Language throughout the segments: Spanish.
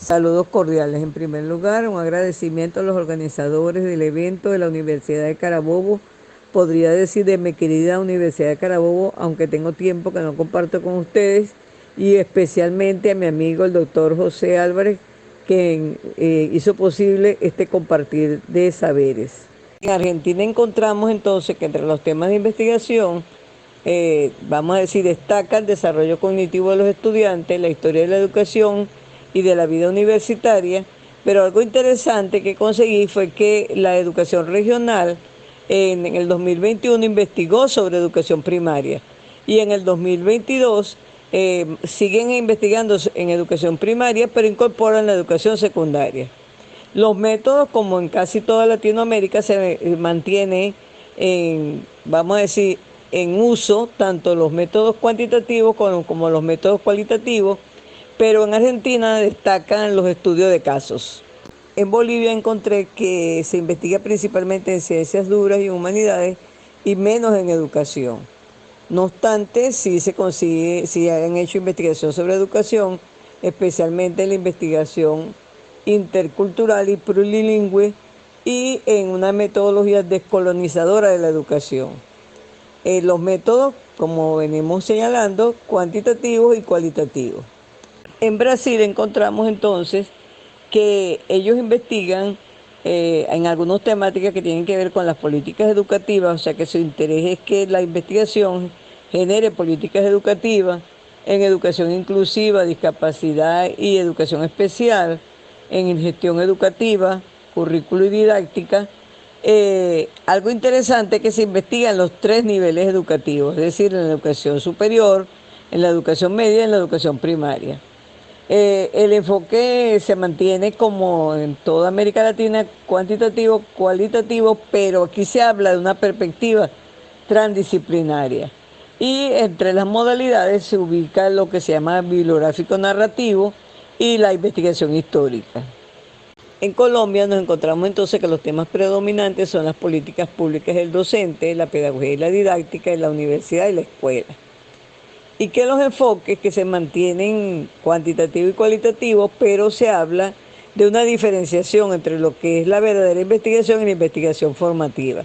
Saludos cordiales. En primer lugar, un agradecimiento a los organizadores del evento de la Universidad de Carabobo. Podría decir de mi querida Universidad de Carabobo, aunque tengo tiempo que no comparto con ustedes, y especialmente a mi amigo el doctor José Álvarez, quien hizo posible este compartir de saberes. En Argentina encontramos entonces que entre los temas de investigación, vamos a decir, destaca el desarrollo cognitivo de los estudiantes, la historia de la educación y de la vida universitaria, pero algo interesante que conseguí fue que la educación regional en el 2021 investigó sobre educación primaria y en el 2022 siguen investigando en educación primaria, pero incorporan la educación secundaria. Los métodos, como en casi toda Latinoamérica, se mantienen vamos a decir, en uso tanto los métodos cuantitativos como los métodos cualitativos, pero en Argentina destacan los estudios de casos. En Bolivia encontré que se investiga principalmente en ciencias duras y humanidades y menos en educación. No obstante, sí se consigue, sí han hecho investigación sobre educación, especialmente en la investigación intercultural y plurilingüe y en una metodología descolonizadora de la educación. Los métodos, como venimos señalando, cuantitativos y cualitativos. En Brasil encontramos entonces que ellos investigan en algunas temáticas que tienen que ver con las políticas educativas, o sea que su interés es que la investigación genere políticas educativas en educación inclusiva, discapacidad y educación especial, en gestión educativa, currículo y didáctica. Algo interesante es que se investiga en los tres niveles educativos, es decir, en la educación superior, en la educación media y en la educación primaria. El enfoque se mantiene como en toda América Latina, cuantitativo, cualitativo, pero aquí se habla de una perspectiva transdisciplinaria. Y entre las modalidades se ubica lo que se llama bibliográfico narrativo y la investigación histórica. En Colombia nos encontramos entonces que los temas predominantes son las políticas públicas del docente, la pedagogía y la didáctica, la universidad y la escuela. Y que los enfoques que se mantienen cuantitativos y cualitativos, pero se habla de una diferenciación entre lo que es la verdadera investigación y la investigación formativa.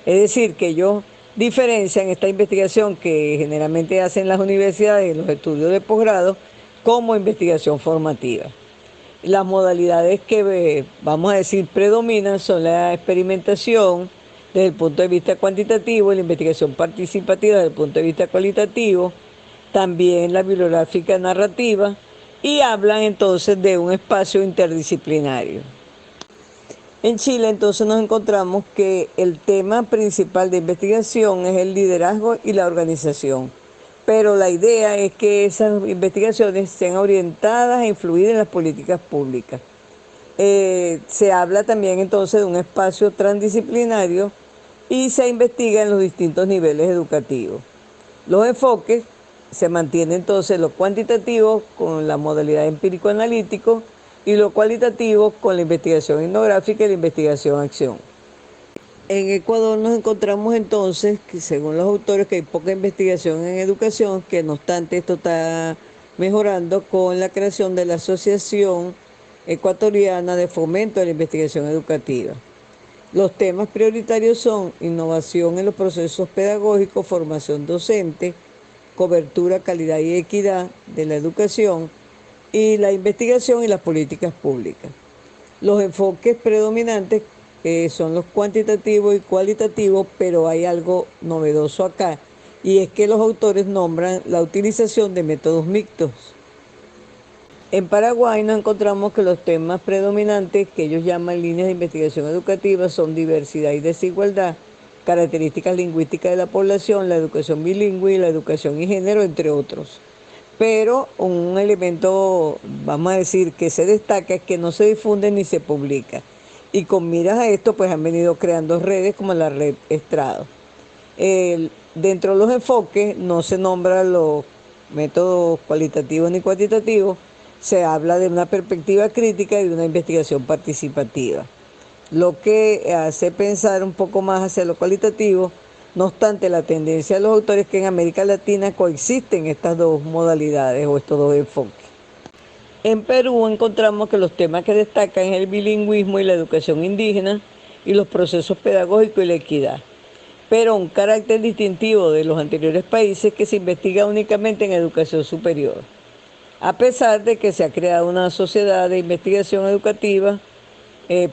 Es decir, que ellos diferencian esta investigación que generalmente hacen las universidades en los estudios de posgrado como investigación formativa. Las modalidades que, vamos a decir, predominan son la experimentación desde el punto de vista cuantitativo y la investigación participativa desde el punto de vista cualitativo, también la bibliográfica narrativa, y hablan entonces de un espacio interdisciplinario. En Chile entonces nos encontramos que el tema principal de investigación es el liderazgo y la organización, pero la idea es que esas investigaciones sean orientadas e influidas en las políticas públicas. Se habla también entonces de un espacio transdisciplinario y se investiga en los distintos niveles educativos. Los enfoques se mantienen entonces los cuantitativos con la modalidad empírico-analítico y los cualitativos con la investigación etnográfica y la investigación-acción. En Ecuador nos encontramos entonces, que según los autores, que hay poca investigación en educación, que no obstante esto está mejorando con la creación de la Asociación Ecuatoriana de Fomento de la Investigación Educativa. Los temas prioritarios son innovación en los procesos pedagógicos, formación docente, cobertura, calidad y equidad de la educación y la investigación y las políticas públicas. Los enfoques predominantes son los cuantitativos y cualitativos, pero hay algo novedoso acá, y es que los autores nombran la utilización de métodos mixtos. En Paraguay nos encontramos que los temas predominantes que ellos llaman líneas de investigación educativa son diversidad y desigualdad, características lingüísticas de la población, la educación bilingüe y la educación y género, entre otros. Pero un elemento, vamos a decir, que se destaca es que no se difunde ni se publica. Y con miras a esto, pues han venido creando redes como la red Estrado. Dentro de los enfoques no se nombran los métodos cualitativos ni cuantitativos, se habla de una perspectiva crítica y de una investigación participativa, lo que hace pensar un poco más hacia lo cualitativo. No obstante, la tendencia de los autores es que en América Latina coexisten estas dos modalidades o estos dos enfoques. En Perú encontramos que los temas que destacan es el bilingüismo y la educación indígena y los procesos pedagógicos y la equidad. Pero un carácter distintivo de los anteriores países es que se investiga únicamente en educación superior, a pesar de que se ha creado una sociedad de investigación educativa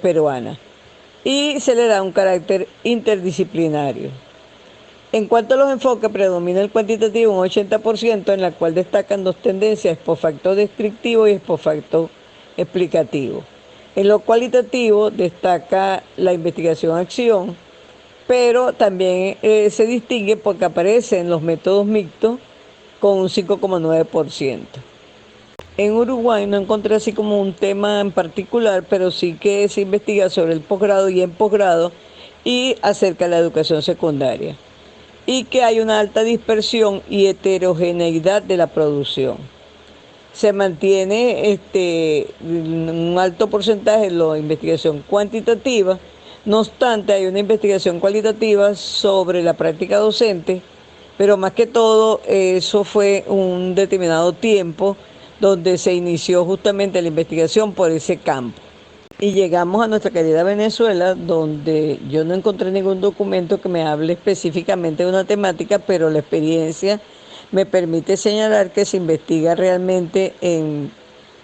peruana y se le da un carácter interdisciplinario. En cuanto a los enfoques, predomina el cuantitativo un 80%, en la cual destacan dos tendencias, expofacto descriptivo y expofacto explicativo. En lo cualitativo destaca la investigación-acción, pero también se distingue porque aparecen los métodos mixtos con un 5,9%. En Uruguay no encontré así como un tema en particular, pero sí que se investiga sobre el posgrado y en posgrado y acerca de la educación secundaria. Y que hay una alta dispersión y heterogeneidad de la producción. Se mantiene un alto porcentaje en la investigación cuantitativa, no obstante hay una investigación cualitativa sobre la práctica docente, pero más que todo eso fue un determinado tiempo donde se inició justamente la investigación por ese campo. Y llegamos a nuestra querida Venezuela, donde yo no encontré ningún documento que me hable específicamente de una temática, pero la experiencia me permite señalar que se investiga realmente en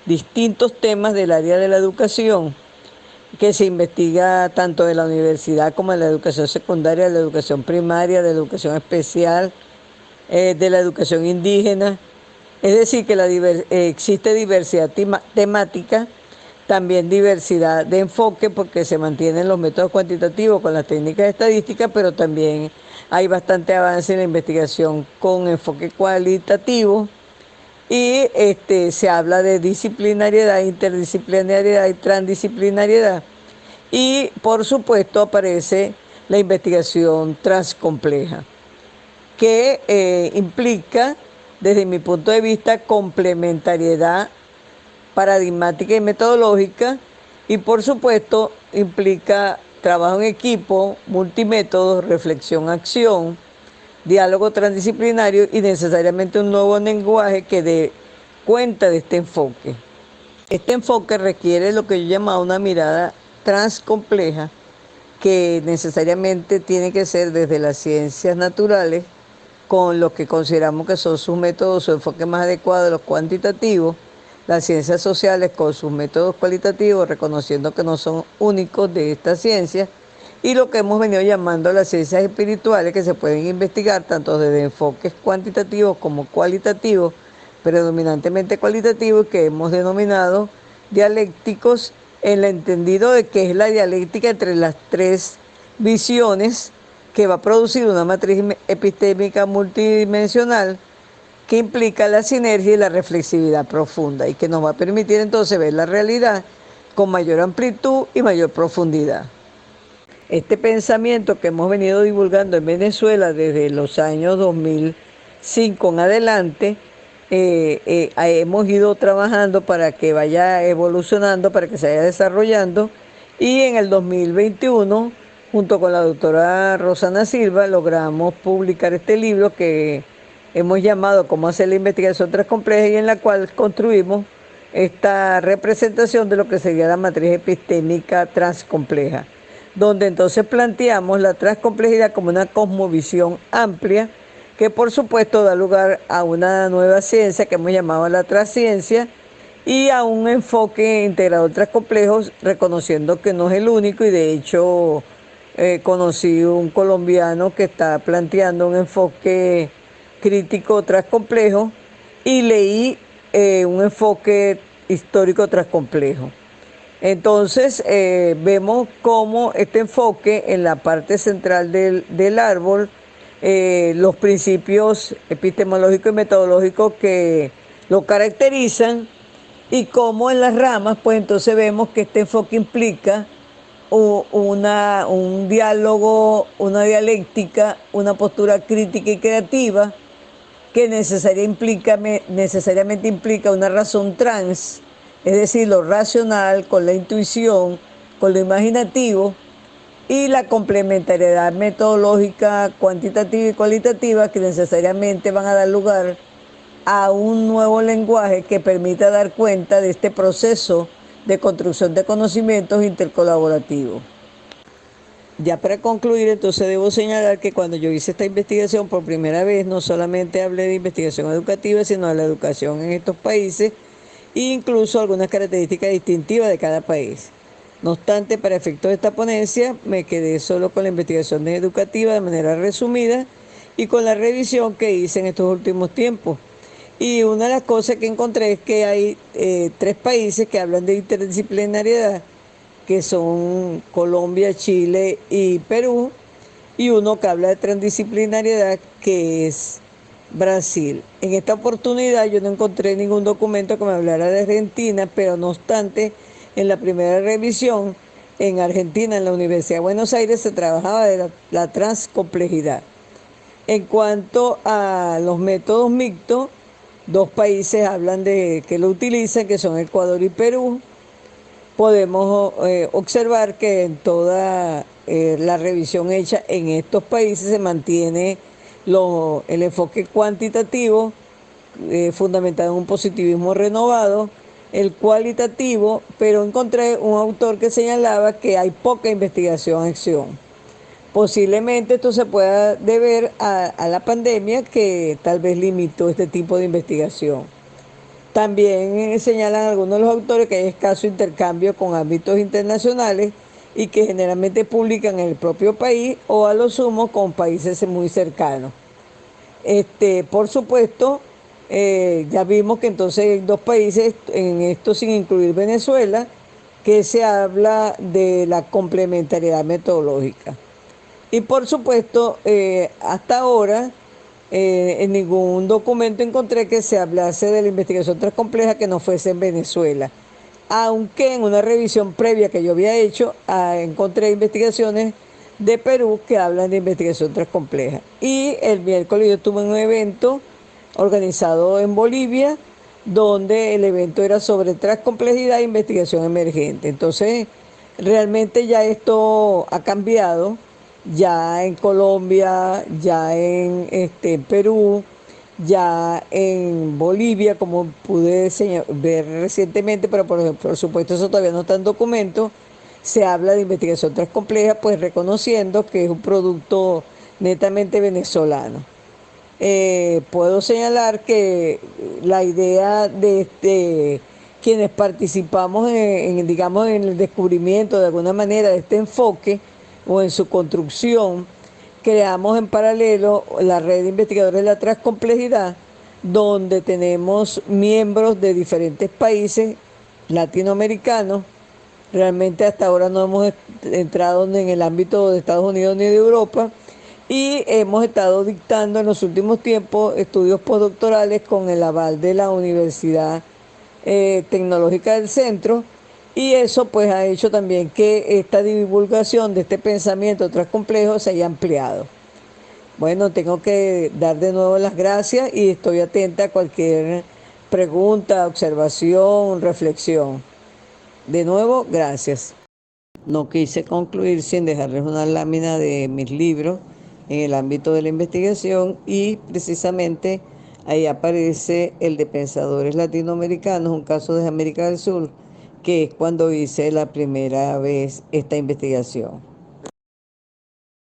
distintos temas del área de la educación, que se investiga tanto de la universidad como de la educación secundaria, de la educación primaria, de la educación especial, de la educación indígena. Es decir, que existe diversidad temática, también diversidad de enfoque, porque se mantienen los métodos cuantitativos con las técnicas estadísticas, pero también hay bastante avance en la investigación con enfoque cualitativo. Y se habla de disciplinariedad, interdisciplinariedad y transdisciplinariedad. Y por supuesto aparece la investigación transcompleja, que implica, desde mi punto de vista, complementariedad paradigmática y metodológica, y por supuesto implica trabajo en equipo, multimétodos, reflexión-acción, diálogo transdisciplinario y necesariamente un nuevo lenguaje que dé cuenta de este enfoque. Este enfoque requiere lo que yo llamaba una mirada transcompleja, que necesariamente tiene que ser desde las ciencias naturales, con lo que consideramos que son sus métodos, su enfoque más adecuado, los cuantitativos, las ciencias sociales con sus métodos cualitativos, reconociendo que no son únicos de estas ciencias, y lo que hemos venido llamando las ciencias espirituales, que se pueden investigar tanto desde enfoques cuantitativos como cualitativos, predominantemente cualitativos, que hemos denominado dialécticos, en el entendido de que es la dialéctica entre las tres visiones que va a producir una matriz epistémica multidimensional que implica la sinergia y la reflexividad profunda y que nos va a permitir entonces ver la realidad con mayor amplitud y mayor profundidad. Este pensamiento que hemos venido divulgando en Venezuela desde los años 2005 en adelante, hemos ido trabajando para que vaya evolucionando, para que se vaya desarrollando, y en el 2021, junto con la doctora Rosana Silva, logramos publicar este libro que hemos llamado Cómo hacer la investigación transcompleja, y en la cual construimos esta representación de lo que sería la matriz epistémica transcompleja, donde entonces planteamos la transcomplejidad como una cosmovisión amplia que por supuesto da lugar a una nueva ciencia que hemos llamado la transciencia y a un enfoque integrador transcomplejo, reconociendo que no es el único, y de hecho conocí un colombiano que está planteando un enfoque crítico transcomplejo y leí un enfoque histórico transcomplejo. Entonces vemos cómo este enfoque en la parte central del árbol, los principios epistemológicos y metodológicos que lo caracterizan, y cómo en las ramas, pues entonces vemos que este enfoque implica un diálogo, una dialéctica, una postura crítica y creativa que necesariamente implica una razón trans, es decir, lo racional con la intuición, con lo imaginativo, y la complementariedad metodológica, cuantitativa y cualitativa, que necesariamente van a dar lugar a un nuevo lenguaje que permita dar cuenta de este proceso de construcción de conocimientos intercolaborativos. Ya para concluir, entonces debo señalar que cuando yo hice esta investigación por primera vez, no solamente hablé de investigación educativa, sino de la educación en estos países e incluso algunas características distintivas de cada país. No obstante, para efectos de esta ponencia, me quedé solo con la investigación educativa de manera resumida y con la revisión que hice en estos últimos tiempos. Y una de las cosas que encontré es que hay 3 países que hablan de interdisciplinariedad, que son Colombia, Chile y Perú, y uno que habla de transdisciplinariedad, que es Brasil. En esta oportunidad yo no encontré ningún documento que me hablara de Argentina, pero no obstante, en la primera revisión en Argentina, en la Universidad de Buenos Aires, se trabajaba de la transcomplejidad. En cuanto a los métodos mixtos, 2 países hablan de que lo utilizan, que son Ecuador y Perú. Podemos observar que en toda la revisión hecha en estos países se mantiene el enfoque cuantitativo fundamentado en un positivismo renovado, el cualitativo, pero encontré un autor que señalaba que hay poca investigación-acción. Posiblemente esto se pueda deber a la pandemia, que tal vez limitó este tipo de investigación. También señalan algunos de los autores que hay escaso intercambio con ámbitos internacionales y que generalmente publican en el propio país o a lo sumo con países muy cercanos. Por supuesto, ya vimos que entonces hay 2 países, en esto sin incluir Venezuela, que se habla de la complementariedad metodológica. Y por supuesto, hasta ahora, en ningún documento encontré que se hablase de la investigación transcompleja que no fuese en Venezuela. Aunque en una revisión previa que yo había hecho, encontré investigaciones de Perú que hablan de investigación transcompleja. Y el miércoles yo tuve un evento organizado en Bolivia, donde el evento era sobre transcomplejidad e investigación emergente. Entonces, realmente ya esto ha cambiado, ya en Colombia, ya en Perú, ya en Bolivia, como pude ver recientemente, pero por supuesto eso todavía no está en documento, se habla de investigación transcompleja, pues reconociendo que es un producto netamente venezolano. Puedo señalar que la idea de quienes participamos digamos, en el descubrimiento de alguna manera de este enfoque o en su construcción, creamos en paralelo la red de investigadores de la transcomplejidad, donde tenemos miembros de diferentes países latinoamericanos. Realmente hasta ahora no hemos entrado en el ámbito de Estados Unidos ni de Europa, y hemos estado dictando en los últimos tiempos estudios postdoctorales con el aval de la Universidad Tecnológica del Centro, y eso pues ha hecho también que esta divulgación de este pensamiento transcomplejo se haya ampliado. Bueno, tengo que dar de nuevo las gracias y estoy atenta a cualquier pregunta, observación, reflexión. De nuevo, gracias. No quise concluir sin dejarles una lámina de mis libros en el ámbito de la investigación, y precisamente ahí aparece el de Pensadores Latinoamericanos, un caso de América del Sur, que es cuando hice la primera vez esta investigación.